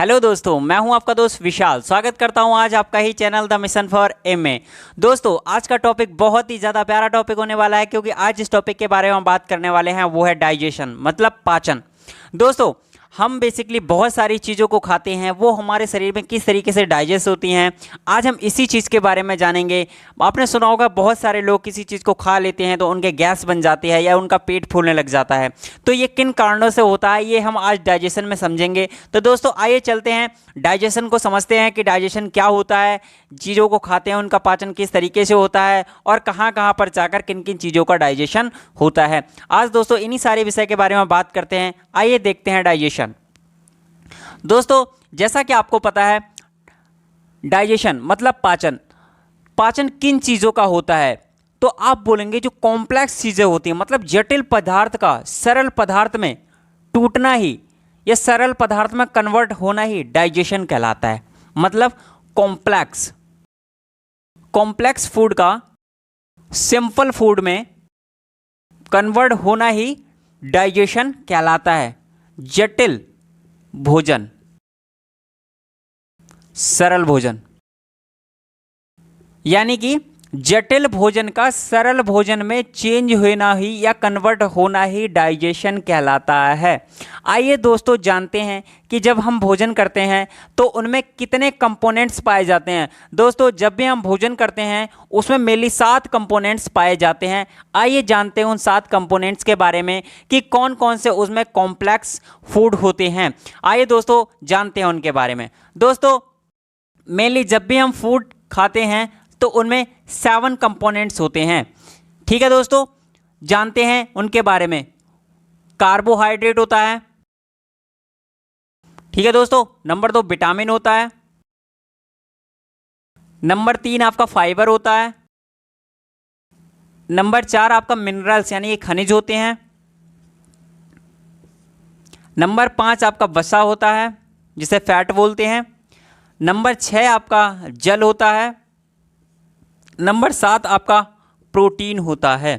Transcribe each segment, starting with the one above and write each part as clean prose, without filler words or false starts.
Hello दोस्तों, मैं हूं आपका दोस्त विशाल। स्वागत करता हूं आज आपका ही channel the mission for MA. दोस्तों, आज का टॉपिक बहुत ही ज़्यादा प्यारा टॉपिक होने वाला है, क्योंकि आज जिस टॉपिक के बारे में हम बात करने वाले हैं वो है डाइजेशन, मतलब पाचन। दोस्तों, हम बेसिकली बहुत सारी चीज़ों को खाते हैं, वो हमारे शरीर में किस तरीके से डाइजेस्ट होती हैं, आज हम इसी चीज़ के बारे में जानेंगे। आपने सुना होगा बहुत सारे लोग किसी चीज़ को खा लेते हैं तो उनके गैस बन जाती है या उनका पेट फूलने लग जाता है। तो ये किन कारणों से होता है, ये हम आज डाइजेशन में समझेंगे। तो दोस्तों, आइए चलते हैं डाइजेशन को समझते हैं कि डाइजेशन क्या होता है, चीज़ों को खाते हैं उनका पाचन किस तरीके से होता है और कहाँ कहाँ पर जाकर किन किन चीज़ों का डाइजेशन होता है। आज दोस्तों इन्हीं सारे विषय के बारे में बात करते हैं। आइए देखते हैं डाइजेशन। दोस्तों, जैसा कि आपको पता है, डाइजेशन मतलब पाचन। पाचन किन चीज़ों का होता है, तो आप बोलेंगे जो कॉम्प्लेक्स चीज़ें होती हैं, मतलब जटिल पदार्थ का सरल पदार्थ में टूटना ही या सरल पदार्थ में कन्वर्ट होना ही डाइजेशन कहलाता है। मतलब कॉम्प्लेक्स फूड का सिंपल फूड में कन्वर्ट होना ही डाइजेशन कहलाता है। जटिल भोजन सरल भोजन, यानी कि जटिल भोजन का सरल भोजन में चेंज होना ही या कन्वर्ट होना ही डाइजेशन कहलाता है। आइए दोस्तों जानते हैं कि जब हम भोजन करते हैं तो उनमें कितने कंपोनेंट्स पाए जाते हैं। दोस्तों, जब भी हम भोजन करते हैं उसमें मेनली 7 कंपोनेंट्स पाए जाते हैं। आइए जानते हैं उन 7 कंपोनेंट्स के बारे में कि कौन कौन से उसमें कॉम्प्लेक्स फूड होते हैं। आइए दोस्तों जानते हैं उनके बारे में। दोस्तों, मेनली जब भी हम फूड खाते हैं तो उनमें 7 कंपोनेंट्स होते हैं। ठीक है दोस्तों, जानते हैं उनके बारे में। कार्बोहाइड्रेट होता है, ठीक है दोस्तों। नंबर 2 विटामिन होता है। नंबर 3 आपका फाइबर होता है। नंबर 4 आपका मिनरल्स यानी खनिज होते हैं। नंबर 5 आपका वसा होता है, जिसे फैट बोलते हैं। नंबर 6 आपका जल होता है। नंबर 7 आपका प्रोटीन होता है।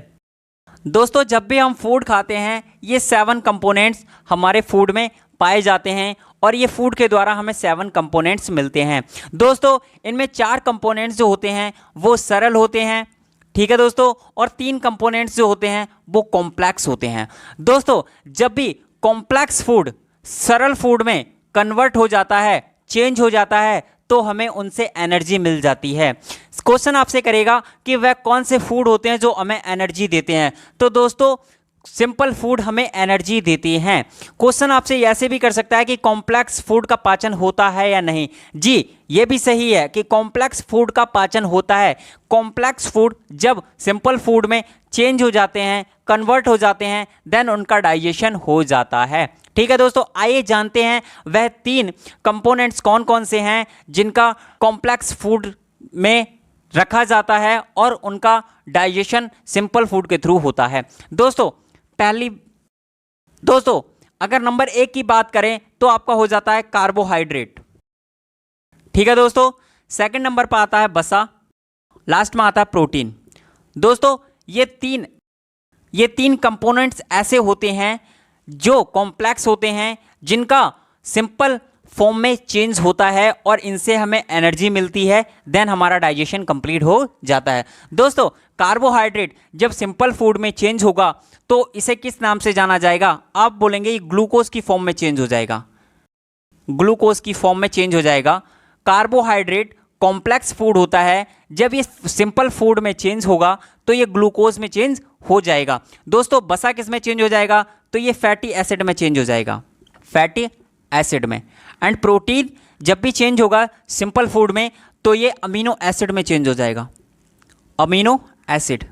दोस्तों, जब भी हम फूड खाते हैं ये 7 कंपोनेंट्स हमारे फूड में पाए जाते हैं और ये फूड के द्वारा हमें 7 कंपोनेंट्स मिलते हैं। दोस्तों, इनमें 4 कंपोनेंट्स जो होते हैं वो सरल होते हैं, ठीक है दोस्तों, और 3 कंपोनेंट्स जो होते हैं वो कॉम्प्लेक्स होते हैं। दोस्तों, जब भी कॉम्प्लेक्स फूड सरल फूड में कन्वर्ट हो जाता है, चेंज हो जाता है, तो हमें उनसे एनर्जी मिल जाती है। क्वेश्चन आपसे करेगा कि वह कौन से फूड होते हैं जो हमें एनर्जी देते हैं। तो दोस्तों, सिंपल फूड हमें एनर्जी देती हैं। क्वेश्चन आपसे ऐसे भी कर सकता है कि कॉम्प्लेक्स फूड का पाचन होता है या नहीं। जी, ये भी सही है कि कॉम्प्लेक्स फूड का पाचन होता है। कॉम्प्लेक्स फूड जब सिंपल फूड में चेंज हो जाते हैं, कन्वर्ट हो जाते हैं, देन उनका डाइजेशन हो जाता है। ठीक है दोस्तों, आइए जानते हैं वह 3 कंपोनेंट्स कौन कौन से हैं जिनका कॉम्प्लेक्स फूड में रखा जाता है और उनका डाइजेशन सिंपल फूड के थ्रू होता है। दोस्तों, अगर नंबर 1 की बात करें तो आपका हो जाता है कार्बोहाइड्रेट, ठीक है दोस्तों। सेकंड नंबर पर आता है वसा, लास्ट में आता है प्रोटीन। दोस्तों, ये तीन कंपोनेंट्स ऐसे होते हैं जो कॉम्प्लेक्स होते हैं, जिनका सिंपल फॉर्म में चेंज होता है और इनसे हमें एनर्जी मिलती है, देन हमारा डाइजेशन कंप्लीट हो जाता है। दोस्तों, कार्बोहाइड्रेट जब सिंपल फूड में चेंज होगा तो इसे किस नाम से जाना जाएगा? आप बोलेंगे ये ग्लूकोज की फॉर्म में चेंज हो जाएगा। ग्लूकोज की फॉर्म में चेंज हो जाएगा। कार्बोहाइड्रेट कॉम्प्लेक्स फूड होता है, जब ये सिंपल फूड में चेंज होगा तो ये ग्लूकोज में चेंज हो जाएगा। दोस्तों, वसा किस में चेंज हो जाएगा? तो ये फैटी एसिड में चेंज हो जाएगा, फैटी एसिड में। एंड प्रोटीन जब भी चेंज होगा सिंपल फूड में तो ये अमीनो एसिड में चेंज हो जाएगा, अमीनो एसिड।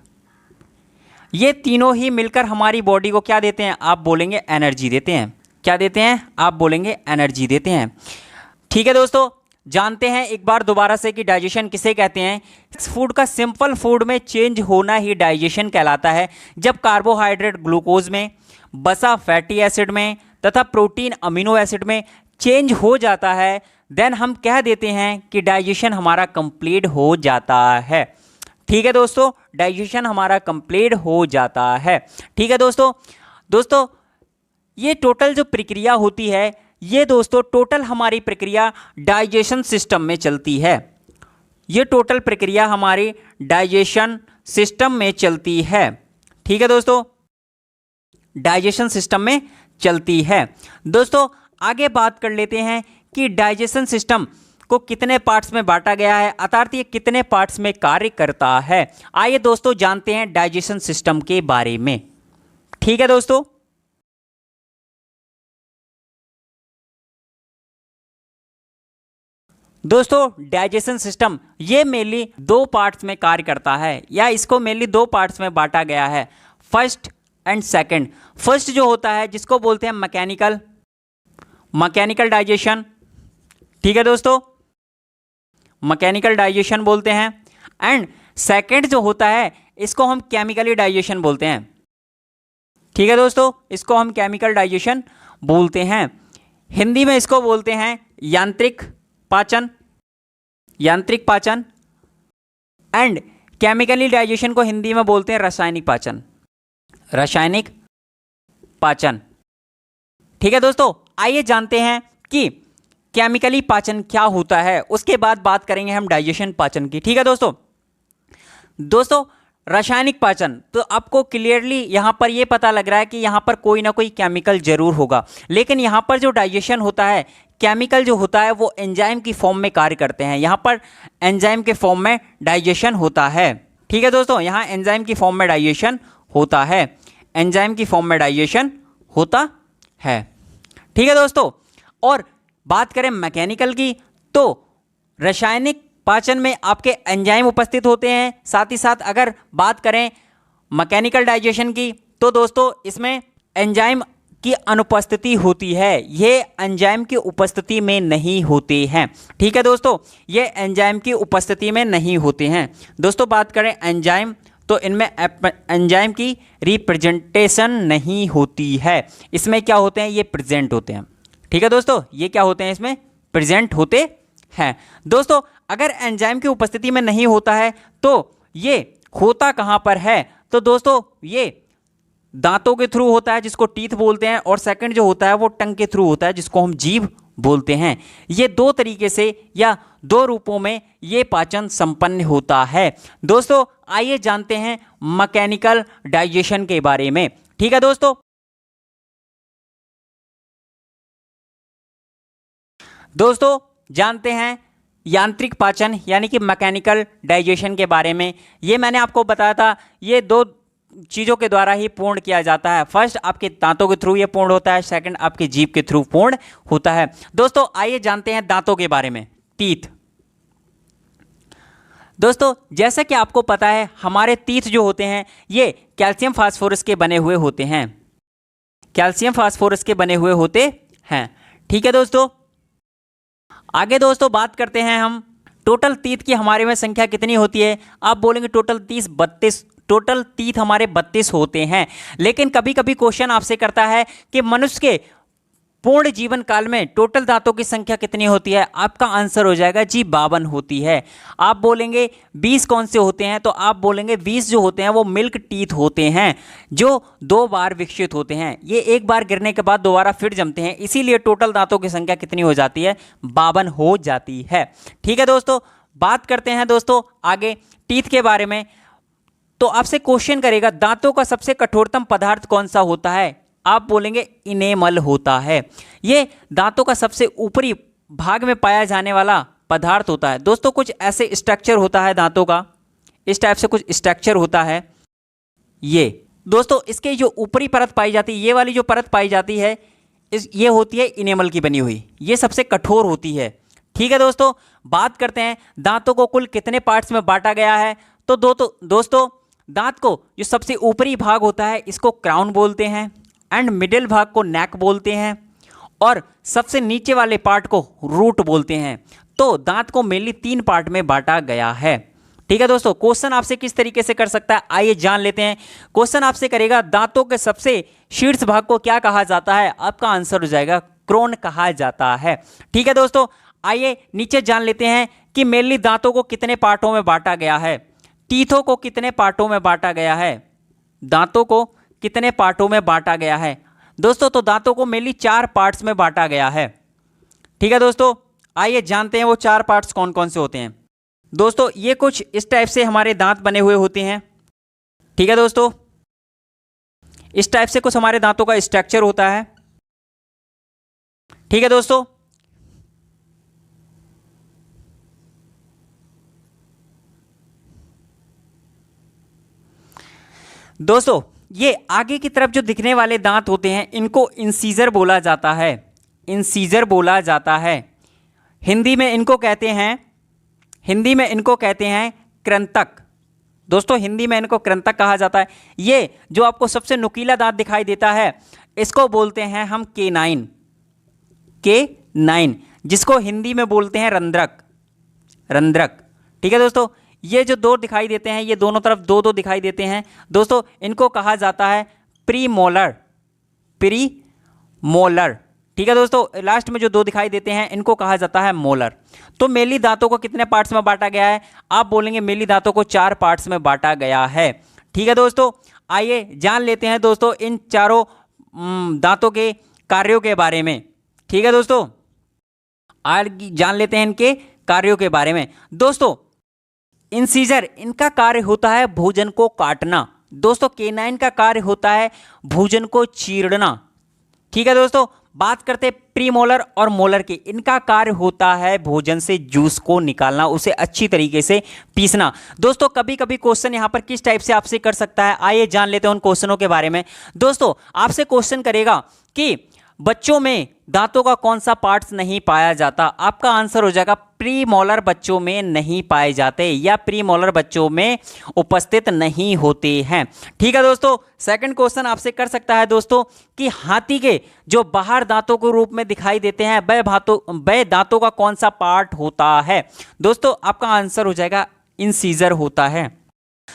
ये तीनों ही मिलकर हमारी बॉडी को क्या देते हैं? आप बोलेंगे एनर्जी देते हैं। क्या देते हैं? आप बोलेंगे एनर्जी देते हैं। ठीक है दोस्तों, जानते हैं एक बार दोबारा से कि डाइजेशन किसे कहते हैं। इस फूड का सिंपल फूड में चेंज होना ही डाइजेशन कहलाता है। जब कार्बोहाइड्रेट ग्लूकोज में, वसा फैटी एसिड में तथा प्रोटीन अमीनो एसिड में चेंज हो जाता है, देन हम कह देते हैं कि डाइजेशन हमारा कंप्लीट हो जाता है। ठीक है दोस्तों, डाइजेशन हमारा कंप्लीट हो जाता है। ठीक है दोस्तों, ये टोटल जो प्रक्रिया होती है ये दोस्तों टोटल हमारी प्रक्रिया डाइजेशन सिस्टम में चलती है। ये टोटल प्रक्रिया हमारी डाइजेशन सिस्टम में चलती है। ठीक है दोस्तों, डाइजेशन सिस्टम में चलती है। दोस्तों आगे बात कर लेते हैं कि डाइजेशन सिस्टम को कितने पार्ट्स में बांटा गया है, अर्थात ये कितने पार्ट्स में कार्य करता है। आइए दोस्तों जानते हैं डाइजेशन सिस्टम के बारे में। ठीक है दोस्तों, डाइजेशन सिस्टम ये मेनली दो पार्ट्स में कार्य करता है, या इसको मेनली दो पार्ट्स में बांटा गया है, फर्स्ट एंड सेकंड। फर्स्ट जो होता है जिसको बोलते हैं मैकेनिकल डाइजेशन। ठीक है दोस्तों, मैकेनिकल डाइजेशन बोलते हैं। एंड सेकंड जो होता है इसको हम केमिकली डाइजेशन बोलते हैं। ठीक है दोस्तों, इसको हम केमिकल डाइजेशन बोलते हैं। हिंदी में इसको बोलते हैं यांत्रिक पाचन। एंड केमिकली डाइजेशन को हिंदी में बोलते हैं रासायनिक पाचन। ठीक है दोस्तों, आइए जानते हैं कि केमिकली पाचन क्या होता है, उसके बाद बात करेंगे हम डाइजेशन पाचन की। ठीक है दोस्तों रासायनिक पाचन, तो आपको क्लियरली यहां पर यह पता लग रहा है कि यहां पर कोई ना कोई केमिकल जरूर होगा, लेकिन यहां पर जो डाइजेशन होता है, केमिकल जो होता है वो एंजाइम की फॉर्म में कार्य करते हैं। यहां पर एंजाइम के फॉर्म में डाइजेशन होता है। ठीक है दोस्तों, यहां एंजाइम की फॉर्म में डाइजेशन होता है, एंजाइम की फॉर्म में डाइजेशन होता है। ठीक है दोस्तों, और बात करें मैकेनिकल की, तो रासायनिक पाचन में आपके एंजाइम उपस्थित होते हैं। साथ ही साथ अगर बात करें मैकेनिकल डाइजेशन की, तो दोस्तों इसमें एंजाइम की अनुपस्थिति होती है, ये एंजाइम की उपस्थिति में नहीं होते हैं। ठीक है दोस्तों, ये एंजाइम की उपस्थिति में नहीं होते हैं। दोस्तों बात करें एंजाइम, तो इनमें एंजाइम की रिप्रेजेंटेशन नहीं होती है। इसमें क्या होते हैं, ये प्रेजेंट होते हैं। ठीक है दोस्तों, ये क्या होते हैं, इसमें प्रेजेंट होते हैं। दोस्तों अगर एंजाइम की उपस्थिति में नहीं होता है तो ये होता कहां पर है, तो दोस्तों ये दांतों के थ्रू होता है जिसको टीथ बोलते हैं, और सेकंड जो होता है वो टंग के थ्रू होता है जिसको हम जीभ बोलते हैं। ये दो तरीके से या दो रूपों में ये पाचन संपन्न होता है। दोस्तों आइए जानते हैं मैकेनिकल डाइजेशन के बारे में। ठीक है दोस्तों जानते हैं यांत्रिक पाचन यानी कि मैकेनिकल डाइजेशन के बारे में। ये मैंने आपको बताया था, ये दो चीज़ों के द्वारा ही पूर्ण किया जाता है। फर्स्ट आपके दांतों के थ्रू ये पूर्ण होता है, सेकंड आपके जीभ के थ्रू पूर्ण होता है। दोस्तों आइए जानते हैं दांतों के बारे में, टीथ। दोस्तों जैसा कि आपको पता है हमारे टीथ जो होते हैं ये कैल्शियम फास्फोरस के बने हुए होते हैं, कैल्शियम फास्फोरस के बने हुए होते हैं। ठीक है दोस्तों, आगे दोस्तों बात करते हैं हम टोटल टीथ की हमारे में संख्या कितनी होती है। आप बोलेंगे टोटल 32 टोटल टीथ हमारे 32 होते हैं। लेकिन कभी कभी क्वेश्चन आपसे करता है कि मनुष्य के पूर्ण जीवन काल में टोटल दांतों की संख्या कितनी होती है। आपका आंसर हो जाएगा जी 52 होती है। आप बोलेंगे 20 कौन से होते हैं, तो आप बोलेंगे 20 जो होते हैं वो मिल्क टीथ होते हैं जो 2 बार विकसित होते हैं। ये एक बार गिरने के बाद दोबारा फिर जमते हैं, इसीलिए टोटल दांतों की संख्या कितनी हो जाती है, 52 हो जाती है। ठीक है दोस्तों, बात करते हैं दोस्तों आगे टीथ के बारे में। तो आपसे क्वेश्चन करेगा दांतों का सबसे कठोरतम पदार्थ कौन सा होता है। आप बोलेंगे इनेमल होता है। ये दांतों का सबसे ऊपरी भाग में पाया जाने वाला पदार्थ होता है। दोस्तों कुछ ऐसे स्ट्रक्चर होता है दांतों का, इस टाइप से कुछ स्ट्रक्चर होता है। ये दोस्तों इसके जो ऊपरी परत पाई जाती है, ये वाली जो परत पाई जाती है ये होती है इनेमल की बनी हुई, ये सबसे कठोर होती है। ठीक है दोस्तों, बात करते हैं दांतों को कुल कितने पार्ट्स में बांटा गया है। तो दोस्तों दांत को जो सबसे ऊपरी भाग होता है इसको क्राउन बोलते हैं, एंड मिडिल भाग को नेक बोलते हैं, और सबसे नीचे वाले पार्ट को रूट बोलते हैं। तो दांत को मेनली 3 पार्ट में बांटा गया है। ठीक है दोस्तों, क्वेश्चन आपसे किस तरीके से कर सकता है आइए जान लेते हैं। क्वेश्चन आपसे करेगा दांतों के सबसे शीर्ष भाग को क्या कहा जाता है। आपका आंसर हो जाएगा क्रोन कहा जाता है। ठीक है दोस्तों, आइए नीचे जान लेते हैं कि मेनली दांतों को कितने पार्टों में बांटा गया है, टीथों को कितने पार्टों में बांटा गया है, दांतों को कितने पार्टों में बांटा गया है। दोस्तों तो दांतों को मेनली 4 पार्ट्स में बांटा गया है। ठीक है दोस्तों, आइए जानते हैं वो 4 पार्ट्स कौन कौन से होते हैं। दोस्तों ये कुछ इस टाइप से हमारे दांत बने हुए होते हैं। ठीक है दोस्तों, इस टाइप से कुछ हमारे दांतों का स्ट्रक्चर होता है। ठीक है दोस्तों, दोस्तों ये आगे की तरफ जो दिखने वाले दांत होते हैं इनको इंसीजर बोला जाता है। इंसीजर बोला जाता है। हिंदी में इनको कहते हैं कृंतक। दोस्तों हिंदी में इनको कृंतक कहा जाता है। ये जो आपको सबसे नुकीला दांत दिखाई देता है इसको बोलते हैं हम केनाइन। केनाइन, जिसको हिंदी में बोलते हैं रंध्रक। रंध्रक। ठीक है दोस्तों, ये जो 2 दिखाई देते हैं, ये दोनों तरफ 2-2 दिखाई देते हैं दोस्तों, इनको कहा जाता है प्रीमोलर। प्रीमोलर। ठीक है दोस्तों, लास्ट में जो 2 दिखाई देते हैं इनको कहा जाता है मोलर। तो मेली दांतों को कितने पार्ट्स में बांटा गया है? आप बोलेंगे मेली दांतों को 4 पार्ट्स में बांटा गया है। ठीक है दोस्तों, आइए जान लेते हैं दोस्तों इन चारों दांतों के कार्यों के बारे में। ठीक है दोस्तों, आज जान लेते हैं इनके कार्यों के बारे में। दोस्तों इंसीजर, इनका कार्य होता है भोजन को काटना। दोस्तों केनाइन का कार्य होता है भोजन को चीरना। ठीक है दोस्तों, बात करते हैं प्रीमोलर और मोलर की। इनका कार्य होता है भोजन से जूस को निकालना, उसे अच्छी तरीके से पीसना। दोस्तों कभी कभी क्वेश्चन यहां पर किस टाइप से आपसे कर सकता है, आइए जान लेते हैं उन क्वेश्चनों के बारे में। दोस्तों आपसे क्वेश्चन करेगा कि बच्चों में दांतों का कौन सा पार्ट्स नहीं पाया जाता। आपका आंसर हो जाएगा प्रीमोलर बच्चों में नहीं पाए जाते या प्रीमोलर बच्चों में उपस्थित नहीं होते हैं। ठीक है दोस्तों, सेकंड क्वेश्चन आपसे कर सकता है दोस्तों कि हाथी के जो बाहर दांतों के रूप में दिखाई देते हैं वह दांतों का कौन सा पार्ट होता है। दोस्तों आपका आंसर हो जाएगा इंसीजर होता है।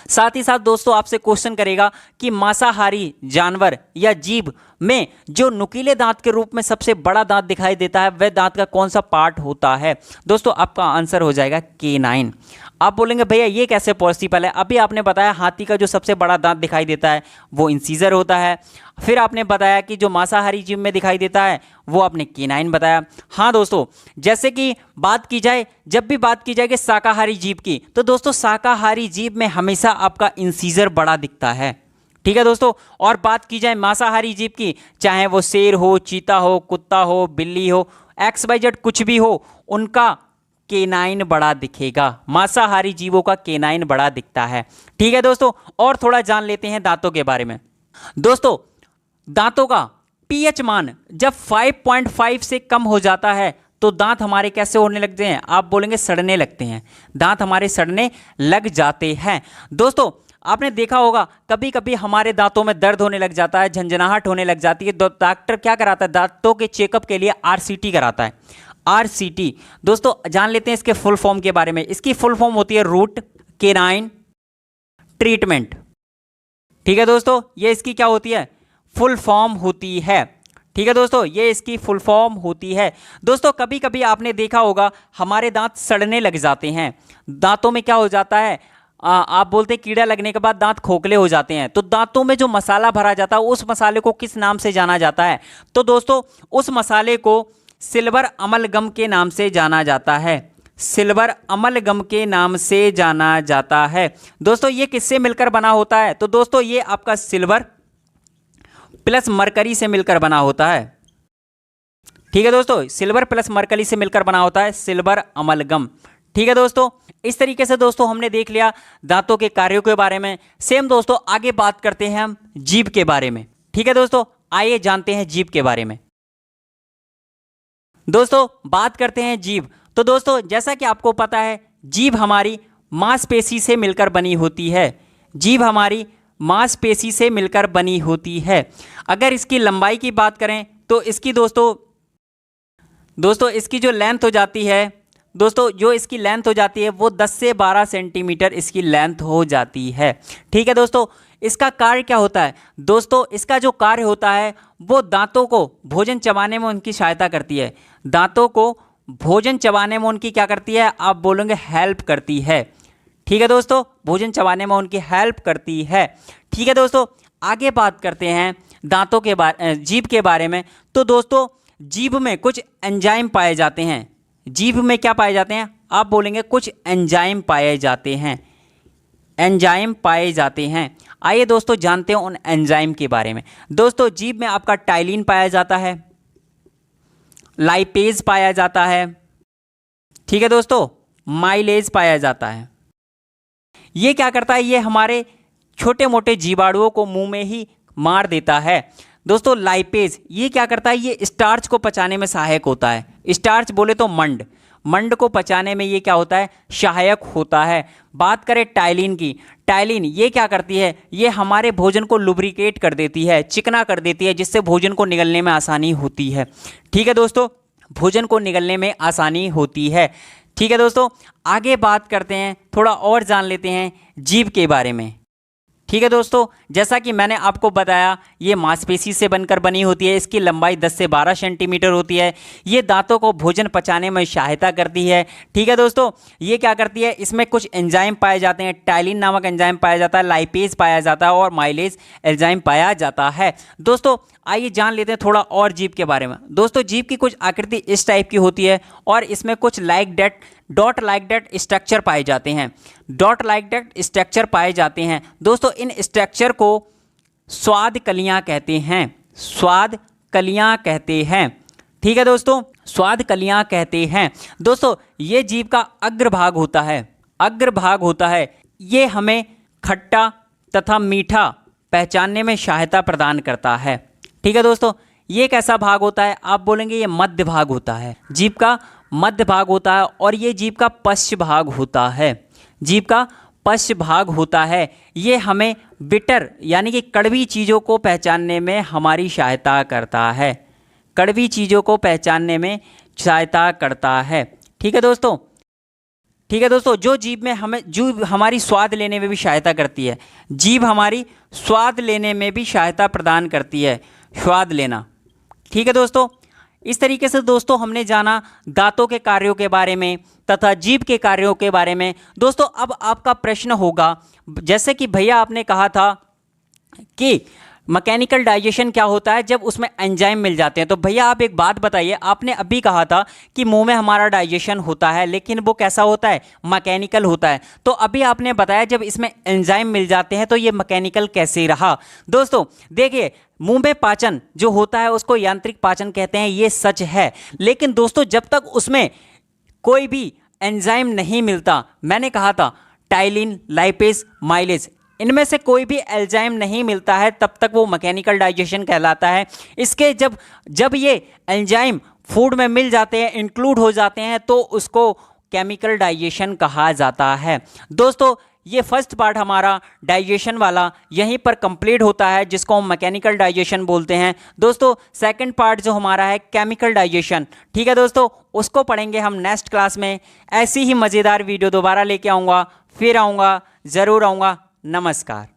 साथ ही साथ दोस्तों आपसे क्वेश्चन करेगा कि मांसाहारी जानवर या जीव में जो नुकीले दांत के रूप में सबसे बड़ा दांत दिखाई देता है वह दांत का कौन सा पार्ट होता है। दोस्तों आपका आंसर हो जाएगा केनाइन। आप बोलेंगे भैया ये कैसे पॉसिबल है, अभी आपने बताया हाथी का जो सबसे बड़ा दांत दिखाई देता है वो इंसीजर होता है, फिर आपने बताया कि जो मांसाहारी जीव में दिखाई देता है वो आपने केनाइन बताया। हाँ दोस्तों, जैसे कि बात की जाए, जब भी बात की जाएगी शाकाहारी जीव की, तो दोस्तों शाकाहारी जीव में हमेशा आपका इंसीजर बड़ा दिखता है। ठीक है दोस्तों, और बात की जाए मांसाहारी जीव की, चाहे वो शेर हो, चीता हो, कुत्ता हो, बिल्ली हो, XYZ कुछ भी हो, उनका केनाइन बड़ा दिखेगा। मांसाहारी जीवों का केनाइन बड़ा दिखता है। ठीक है दोस्तों, और थोड़ा जान लेते हैं दांतों के बारे में। दोस्तों दांतों का pH मान जब 5.5 से कम हो जाता है तो दांत हमारे कैसे होने लगते हैं? आप बोलेंगे सड़ने लगते हैं। दांत हमारे सड़ने लग जाते हैं। दोस्तों आपने देखा होगा कभी कभी हमारे दांतों में दर्द होने लग जाता है, झंझनाहट होने लग जाती है, डॉक्टर क्या कराता है? दांतों के चेकअप के लिए RCT कराता है। RCT दोस्तों जान लेते हैं इसके फुल फॉर्म के बारे में। इसकी फुल फॉर्म होती है रूट केनाइन ट्रीटमेंट। ठीक है दोस्तों, ये इसकी क्या होती है? फुल फॉर्म होती है। ठीक है दोस्तों, ये इसकी फुल फॉर्म होती है। दोस्तों कभी कभी आपने देखा होगा हमारे दांत सड़ने लग जाते हैं। दांतों में क्या हो जाता है? आप बोलते हैं कीड़ा लगने के बाद दांत खोखले हो जाते हैं, तो दांतों में जो मसाला भरा जाता है उस मसाले को किस नाम से जाना जाता है? तो दोस्तों उस मसाले को सिल्वर अमलगम के नाम से जाना जाता है। सिल्वर अमलगम के नाम से जाना जाता है। दोस्तों ये किससे मिलकर बना होता है? तो दोस्तों ये आपका सिल्वर प्लस मरकरी से मिलकर बना होता है। ठीक है दोस्तों, सिल्वर प्लस मरकरी से मिलकर बना होता है सिल्वर अमलगम। ठीक है दोस्तों, इस तरीके से दोस्तों हमने देख लिया दांतों के कार्यों के बारे में। सेम दोस्तों आगे बात करते हैं हम जीभ के बारे में। ठीक है दोस्तों, आइए जानते हैं जीभ के बारे में। दोस्तों बात करते हैं जीभ। तो दोस्तों जैसा कि आपको पता है जीभ हमारी मांसपेशी से मिलकर बनी होती है। जीभ हमारी मांसपेशी से मिलकर बनी होती है। अगर इसकी लंबाई की बात करें तो इसकी दोस्तों इसकी जो लेंथ हो जाती है, दोस्तों जो इसकी लेंथ हो जाती है वो 10 से 12 सेंटीमीटर इसकी लेंथ हो जाती है। ठीक है दोस्तों, इसका कार्य क्या होता है? दोस्तों इसका जो कार्य होता है वो दांतों को भोजन चबाने में उनकी सहायता करती है। दांतों को भोजन चबाने में उनकी क्या करती है? आप बोलेंगे हेल्प करती है। ठीक है दोस्तों, भोजन चबाने में उनकी हेल्प करती है। ठीक है दोस्तों, आगे बात करते हैं दांतों के बारे जीभ के बारे में। तो दोस्तों जीभ में कुछ एंजाइम पाए जाते हैं। जीभ में क्या पाए जाते हैं? आप बोलेंगे कुछ एंजाइम पाए जाते हैं। एंजाइम पाए जाते हैं। आइए दोस्तों जानते हैं उन एंजाइम के बारे में। दोस्तों जीभ में आपका टाइलिन पाया जाता है, लाइपेज पाया जाता है, ठीक है दोस्तों, माइलेज पाया जाता है। ये क्या करता है? ये हमारे छोटे मोटे जीवाणुओं को मुंह में ही मार देता है। दोस्तों लाइपेज ये क्या करता है? ये स्टार्च को पचाने में सहायक होता है। स्टार्च बोले तो मंड को पचाने में ये क्या होता है? सहायक होता है। बात करें टाइलिन की, टाइलिन ये क्या करती है? ये हमारे भोजन को लुब्रिकेट कर देती है, चिकना कर देती है, जिससे भोजन को निगलने में आसानी होती है। ठीक है दोस्तों, भोजन को निगलने में आसानी होती है। ठीक है दोस्तों, आगे बात करते हैं, थोड़ा और जान लेते हैं जीभ के बारे में। ठीक है दोस्तों, जैसा कि मैंने आपको बताया ये मांसपेशी से बनकर बनी होती है। इसकी लंबाई 10 से 12 सेंटीमीटर होती है। ये दांतों को भोजन पचाने में सहायता करती है। ठीक है दोस्तों, ये क्या करती है? इसमें कुछ एंजाइम पाए जाते हैं। टाइलिन नामक एंजाइम पाया जाता है, लाइपेज पाया जाता है और माइलेज एंजाइम पाया जाता है। दोस्तों आइए जान लेते हैं थोड़ा और जीभ के बारे में। दोस्तों जीभ की कुछ आकृति इस टाइप की होती है और इसमें कुछ डॉट लाइक डेट स्ट्रक्चर पाए जाते हैं। डॉट लाइक डेट स्ट्रक्चर पाए जाते हैं। दोस्तों इन स्ट्रक्चर को स्वाद कलियां कहते हैं। स्वाद कलियां कहते हैं। ठीक है दोस्तों, स्वाद कलियां कहते हैं। दोस्तों ये जीभ का अग्रभाग होता है। अग्रभाग होता है, ये हमें खट्टा तथा मीठा पहचानने में सहायता प्रदान करता है। ठीक है दोस्तों, ये कैसा भाग होता है? आप बोलेंगे ये मध्य भाग होता है। जीभ का मध्य भाग होता है और ये जीभ का पश्च भाग होता है। जीभ का पश्च भाग होता है। ये हमें बिटर यानी कि कड़वी चीज़ों को पहचानने में हमारी सहायता करता है। कड़वी चीज़ों को पहचानने में सहायता करता है। ठीक है दोस्तों, ठीक है दोस्तों, जो जीभ में हमारी स्वाद लेने में भी सहायता करती है। जीभ हमारी स्वाद लेने में भी सहायता प्रदान करती है, स्वाद लेना। ठीक है दोस्तों, इस तरीके से दोस्तों हमने जाना दांतों के कार्यों के बारे में तथा जीभ के कार्यों के बारे में। दोस्तों अब आपका प्रश्न होगा, जैसे कि भैया आपने कहा था कि मैकेनिकल डाइजेशन क्या होता है जब उसमें एंजाइम मिल जाते हैं। तो भैया आप एक बात बताइए, आपने अभी कहा था कि मुंह में हमारा डाइजेशन होता है लेकिन वो कैसा होता है? मैकेनिकल होता है। तो अभी आपने बताया जब इसमें एंजाइम मिल जाते हैं तो ये मैकेनिकल कैसे रहा? दोस्तों देखिए, मुंह में पाचन जो होता है उसको यांत्रिक पाचन कहते हैं, ये सच है। लेकिन दोस्तों जब तक उसमें कोई भी एंजाइम नहीं मिलता, मैंने कहा था टाइलिन, लाइपेज, माइलेज, इनमें से कोई भी एंजाइम नहीं मिलता है तब तक वो मैकेनिकल डाइजेशन कहलाता है। इसके जब ये एंजाइम फूड में मिल जाते हैं, इंक्लूड हो जाते हैं, तो उसको केमिकल डाइजेशन कहा जाता है। दोस्तों ये फर्स्ट पार्ट हमारा डाइजेशन वाला यहीं पर कंप्लीट होता है, जिसको हम मैकेनिकल डाइजेशन बोलते हैं। दोस्तों सेकंड पार्ट जो हमारा है केमिकल डाइजेशन, ठीक है दोस्तों, उसको पढ़ेंगे हम नेक्स्ट क्लास में। ऐसी ही मज़ेदार वीडियो दोबारा लेके आऊँगा, फिर आऊँगा, ज़रूर आऊँगा। नमस्कार।